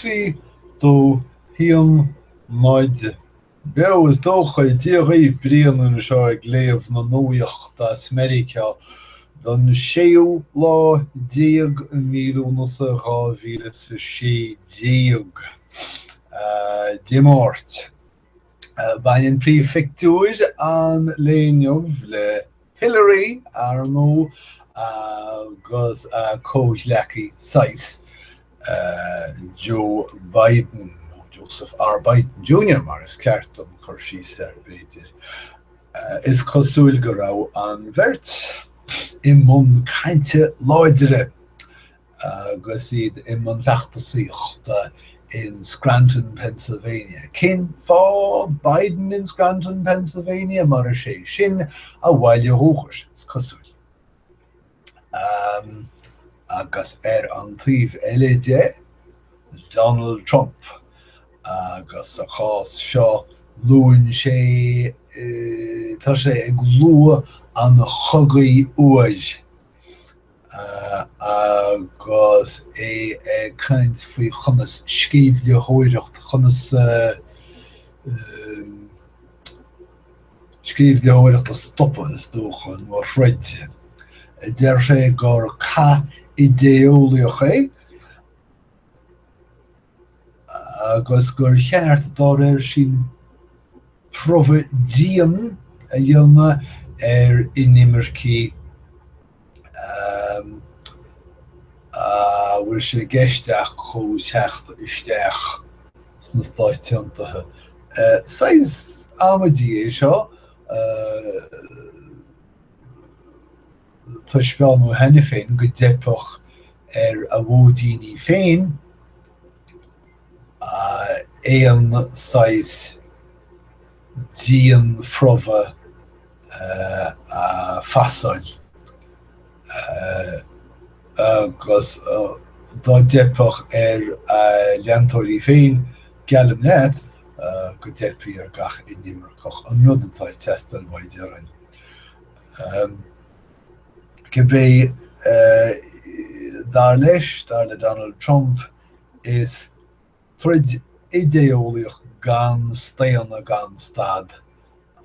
trí dó híam maid Bew is dócha díochaí bríanú seo ag léamh na Nuacht as Meiriceá don 6 lá 10 mílúnasa 2010 Dimáirt. Bain príomhfictúir an léinneamh le Hillary ar nó agus cóithleachaí 6 Joe Biden. Joseph R. Biden Jr. mar is ceartm chuir sí ar beidir. Is cosúil go raibh an bhirt i mbun cainte láidere agus iad i mbun feachtasaíochta in Scranton, Pennsylvania. Cén fá Biden in Scranton, Pennsylvania mar a sé sin a bhaile hóchas is cosúil. Agus an taobh eile Donald Trump. Agus a chás seo luain sé tar sé ag lua an chogaí uaid agus caint faoi chumas scíomhde hóireacht chumas scíomhde hóireacht a stoppa is dúcha an mar shreid. Deir sé gur cá idéolaíoch é agus gur cheart dá sin prova díon a dhéanamh inimircí bhfuil sé geisteach chomh teacht isteach sna Stáit Tiontaithe. Sais amadí é seo tá spealnú henne féin go dteipteach a bhdíní féin éan sais díon froba fasáil agus dá dteipteach leantóirí féin gealam net go dteipí ar gach inimirceach an rud atá testal mhaid dearan. Go bé dar leis dar le Donald Trump is trid idéolaíoch gan stéanna gan stad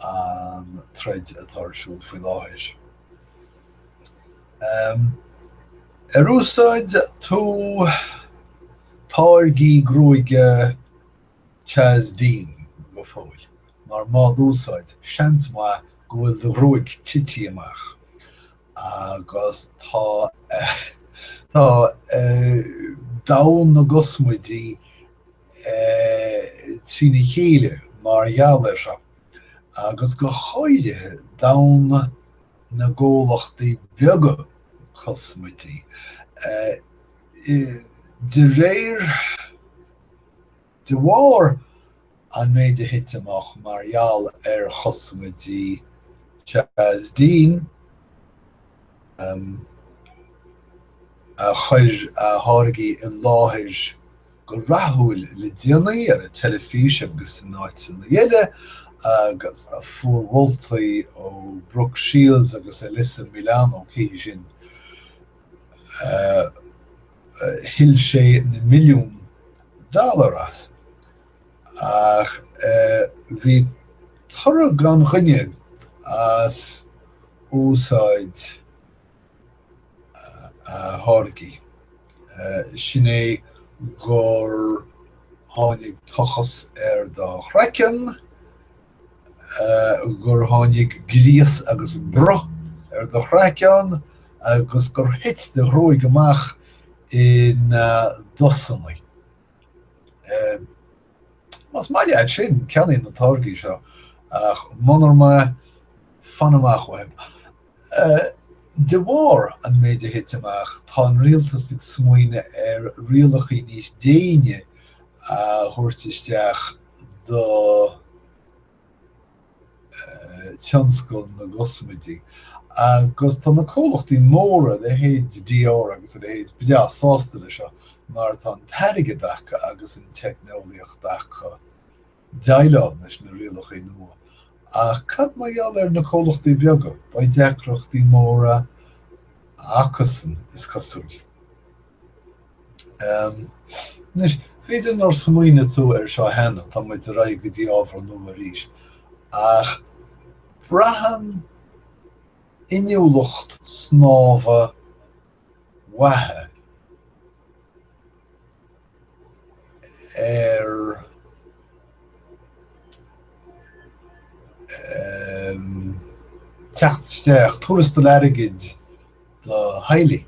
an trid atarsúil faoi láthir. Ar úsáid tú táirgí grúige Chaz go fóil, mar mád úsáid seans má go bhfuil do grúig tití amach agus tá daon na gosmuidí trína chéile mar gheall se agus go cháide daon na ggólachtaí beaga cosmuidí. De bhár an méid a hit amach mar gheall ar chosmuidí Chaz a chuir a tháirgí i láthir go rathúil le déanaí ar a telefís agus an áit san na dhéile agus a fuairhvoltaí ó Brooke Shields agus Alyssa Milano cé sin hill sé na milliún $. Ach bhí thora gan chuine as úsáid tháirgí. Sin é gur tháinig tochas ar do chreiceann, gur tháinig gríos agus broth ar do chreiceann agus gur hit de ghróig amach in dosannaí. Mas maiad sin ceannaí na tháirgí seo ach manar me fan amach web. De bhár an méid a hit amach tá an rialtas ag smaoine ar rialachaí níos déine a thuirtisteach do tionscail na gosmuidí. Agus tá na cólachtaí móra le héad DR agus a héad bia sásta lei seo mar tá an teirige dacha agus an teicneolaíocht dacha deile leis na rialachaí nua. A cad mai gheall ar na cólachtaí beaga ba deacrachtaí móra acasan is cosúil. Nes féidir nar smuoine tú seo hena tá muid a ra go dtí ábhar nó a ríis. Ach brahan inniulocht snámha wathe teachtasteach turas do leirigid do hailí.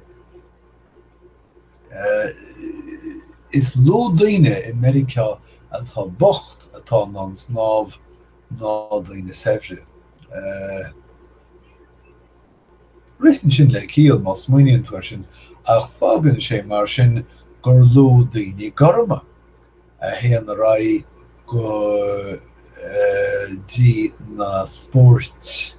Is lú daoine i Meiriceá atá bocht atá ná snámh ná daoine saibhre. Ritan sin le cíal má smaoineann tuair sin ach fágann sé mar sin gur lú daoine Ghearmáin a héan a ra go dtí na spórt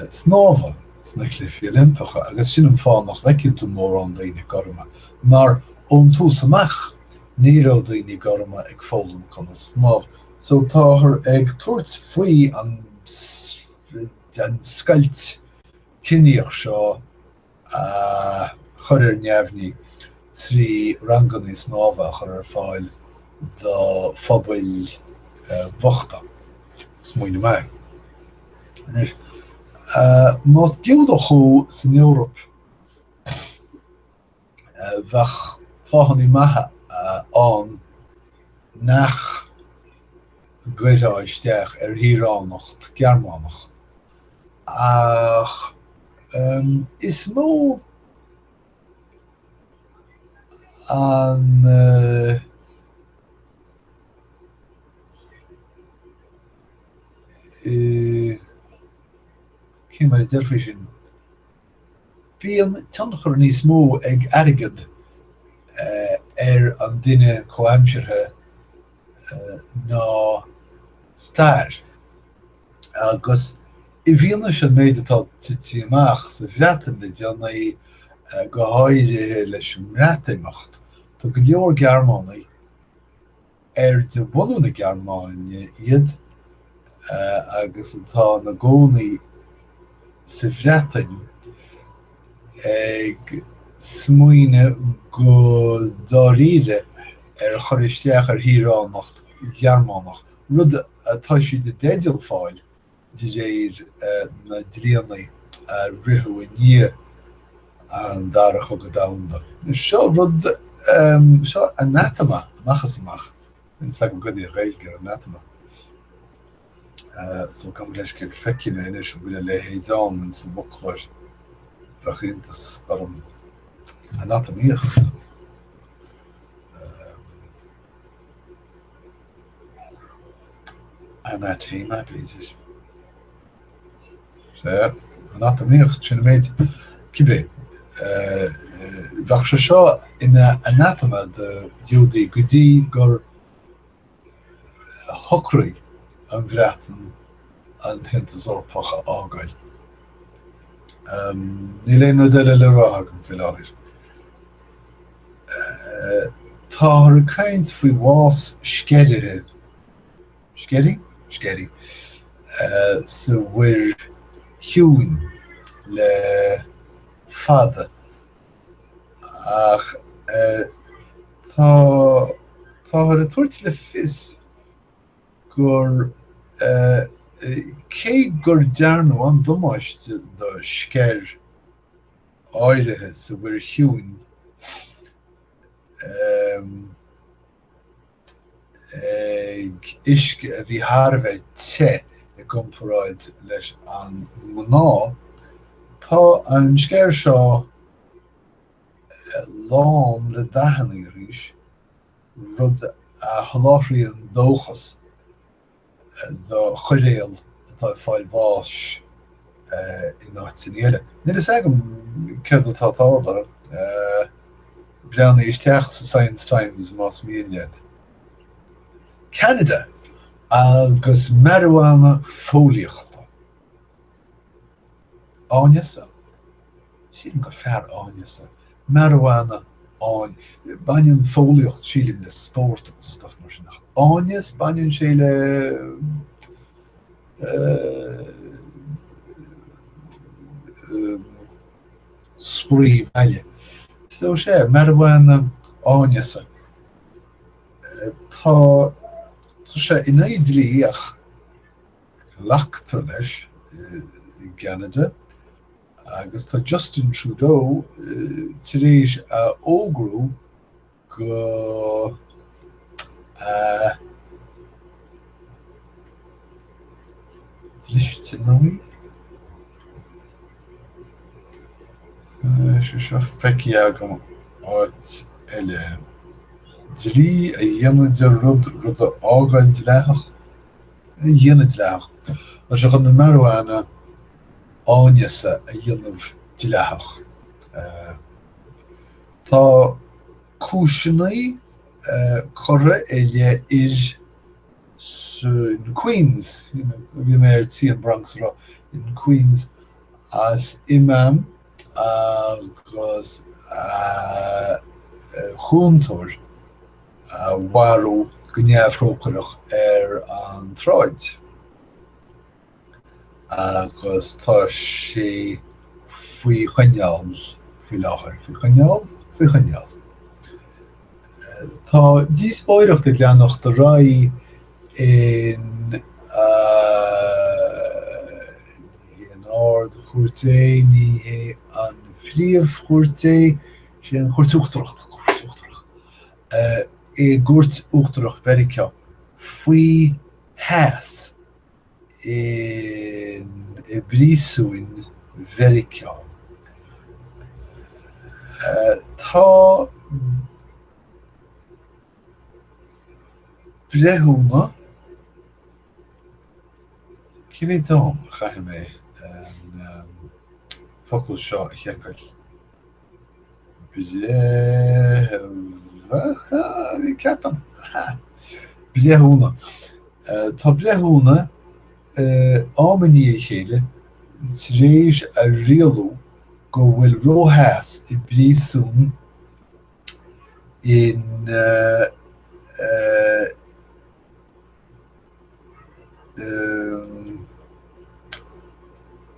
snámha sna cluichí Olympacha agus sin an fánach leicinnú mór an daoine Ghearmáin. Mar ón túsamach ní rá daoine Ghearmáin ag fólam chun a snámh. So táthir ag tuairt faoi an scailt cineach seo chuir neamhní trí ranganí snámha chur fáil do phobail bochta Muslamaigh. Más Giúdaigh san Eorop bheadh fáhannaí maithe an nach gcuireáisteach híránacht Ghearmánach. Ach is mó an cé mar deirfí sin. Bhí an tionchar níos mó ag airgid an duine comhaimseartha ná stair. Agus I bhíonna sin méid atá tití amach sa bhreatain le deannaí go háirithe leis an mreataimeacht. Tá go leor Ghearmánaí de bunú na Ghearmáin iad agus atá na gcónaí sa bhreatain ag smuoine go dáríre choristeach híránacht Ghearmánach. Rud atá siad de déideal fáil Didir na dlíanaí rithú ní an darach go damda. Seo rud seo anatama machas amach. Sa go godi réilge anatama. So kam leis ke fekine in is bhfuil le hédám in sa boklar bachintas barum anatomíocht. Anatéma bezig. Anatomíocht sin méid cibé. Bheadh se seo ina anatoma de Giúdaigh go dtí gur thocraigh an bhreatain an tintas orpacha ágáil. Ní léon deile le rá an bhí láthir. Tá ar caint faoi bhás sceidithe Scary. Sa bhuiir hiún le fada. Ach tá ar a tuairt le fios gur cé gur dearnú an domáiste do scéir áirithe sa bhuiir hiún ag isce a bhí tharbheith te I gcomparáid leis an mná, tá an scéir seo lán le daithanaí arís, rud a tholáithríonn dóchas do chuiréal atá fáil báis I náit san éile. Ní is agam céir atá tála breanna isteach sa Science Times más míonad. Canada agus marijuana fóliachta. Áineasa. Sílim go fear áineasa. Marijuana áin. Bainnean fóliacht sílim le sport agus stuff mar sin. Áineas bainnean sé le sprí baile. So sé marhhain áineasa tá sé in éadlííach leachtar leis i Canada agus tá Justin Trudeau tar éis ógrú go lichte nóí se feici agam áit eile drí a dhéanamh de rud a ágáil leach dhéanamh leach a se chun na marhhaine áineasa a dhéanamh leach. Tá cúisinaí chora eile ir in Queens, bhí mé tí an Bronx ra in Queens as imam agus chúntóir warú go neamhrócarach an tráid. Agus tá sé faoi chuineáil faoi láthair. Faoi chuineáil. Tá díos oidhreacht i gceannacht de rá in áard chuirté ní an phríomh chuirté sé an chuirtúchtaracht gúirt uachtarach Meiriceá faoi theas in bríosúin Meiriceá. Tá brethúna cibé dám chaithe mé an focail seo a cheacail. Bhí ceapan. Brethúna. Tá brethúna ámaní chéile rééis a rialú go bhfuil rótheas i bríosún in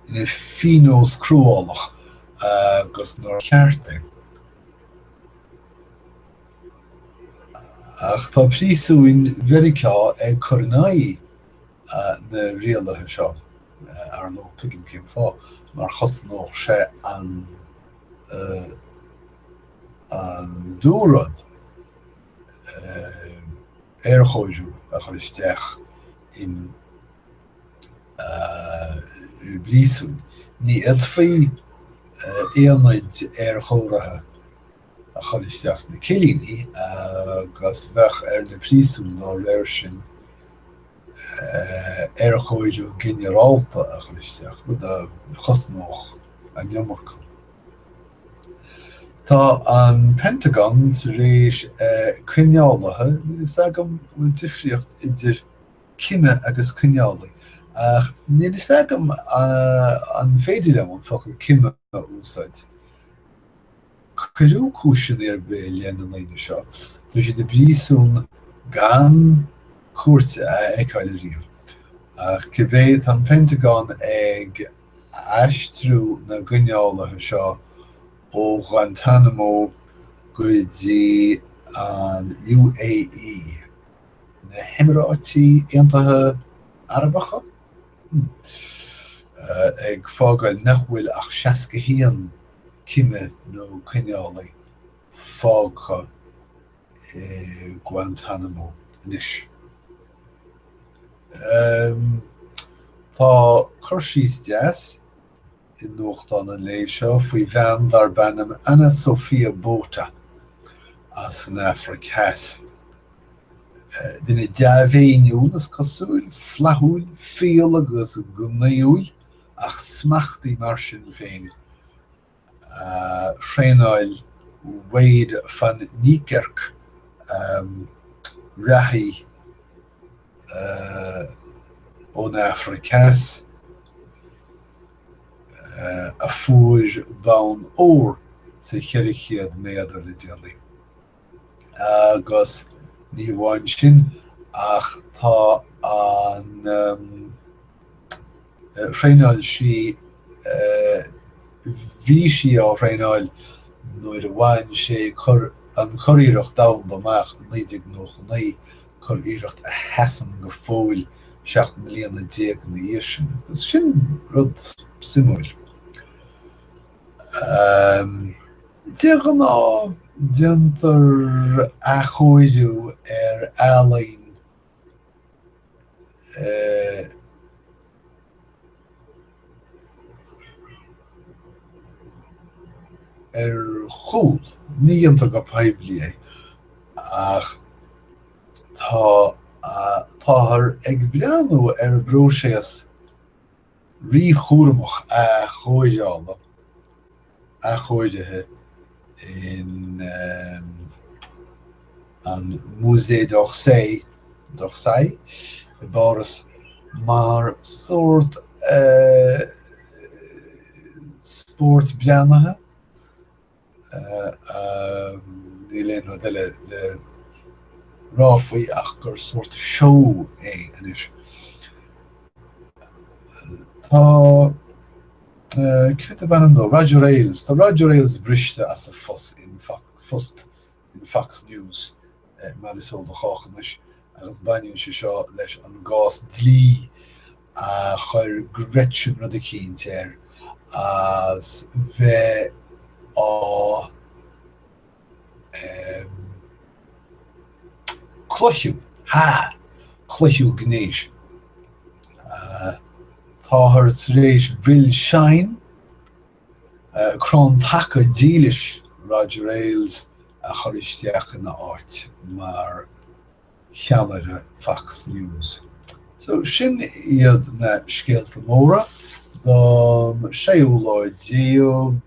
in fínós cruálach agus nóir cearta. Ach tá príosún Meiriceá ag choronnaí na rialathe seo ar nó tuigim cén fá mar chosnóch sé an dúrad choidú a choristeach in bríosún. Ní faoi éanaid chóirithe a choristeach na cilíní agus bheith na príosún ná réir sin choidú generálta a choristeach bud a chosnóch a neamach. Tá an Pentagon rééis cuineálathe is agam bhfuil difriocht idir cime agus cuineálaí. Ní is agam an féidir am an focail cime úsáid. Cuirú cúisin ar bé léanana léine seo. Tá sé de bríosún gan cuairt eáil riamh. Cibé an Pentagon ag aistrú na cuineálathe seo ó Guantánamo go dtí an UAE na Heimiráití Aontaithe Arabacha ag fágáil nach bhfuil ach 60 cime nó cuineálaí fágcha Guantánamo inis. Tá chuirsíos deas in Nuacht an lé seo faoi bhean dar bannam Anna Sophia Bóta as an Africas. Dine deabhéiniuúil as cosúil, flathúil, féal agus gomnaúil ach smachtaí mar sin féin. Shréanáil Wade van Niekerk rathí ón Africas a fuair bán ór sa cheirichéad méadar le déalaí. Agus ní bhain sin ach tá an shréanáil sí bhí sí á shréanáil nuair a bhain sé an choíireacht dam amach nídig nó naí choíireacht a hesan go fóil 7 milliúna déag na dhéisisin. Sin rud simúil. Déag an ná déantar a chúidú ealainn chúl, ní dhéantar go peibli é ach táthar ag bleanú a bróséas ríchúramach a chúideála a chúidethe in an Musée d'Orsay baras mar soort sport bleanathe ní léon rud eile le ráfaí ach gur soort show é inis. Tá Cute a bannam dó, Radio Rails. Tá Radio Rails briste as a fus in Fox News Meiriceá do cháchanis agus baininn sé seo leis an gás dlí a chuir Gretchen rud a cíntear as bheith á chluisiú gnéis. Táthar rééis bhil sein crán taca dílis Radio Rails a choristeach na áit mar cheamara Fox News. So sin iad na scéalta móra don séúláid díog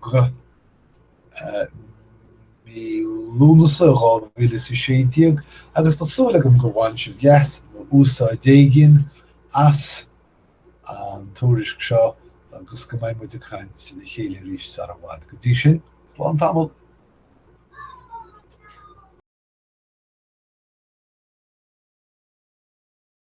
mí lúnasa gá bhílas i séitiag agus tá súlagam go bhain si bheas nó úsá déigin as an túris seo agus go mbeidh muid a chaint sin na chéile ríis ar a bhhaid go dtí sin, slán tamil.